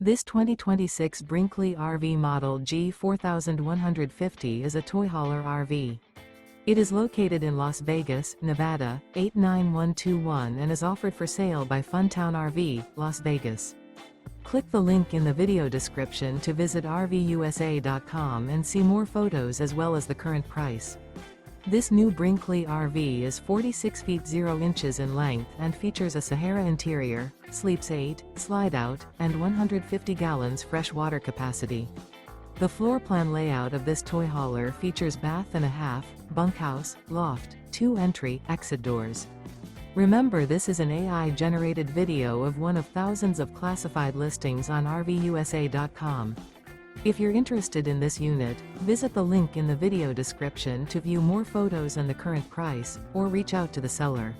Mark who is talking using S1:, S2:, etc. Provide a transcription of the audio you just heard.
S1: This 2026 Brinkley RV Model G 4150 is a toy hauler RV. It is located in Las Vegas, Nevada, 89121 and is offered for sale by Funtown RV, Las Vegas. Click the link in the video description to visit RVUSA.com and see more photos as well as the current price. This new Brinkley RV is 46 feet 0 inches in length and features a SAHARA interior, sleeps 8, Slideout, and 150 gallons fresh water capacity. The floor plan layout of this toy hauler features bath and a half, bunkhouse, loft, 2 entry/exit doors. Remember, this is an AI-generated video of one of thousands of classified listings on RVUSA.com. If you're interested in this unit, visit the link in the video description to view more photos and the current price, or reach out to the seller.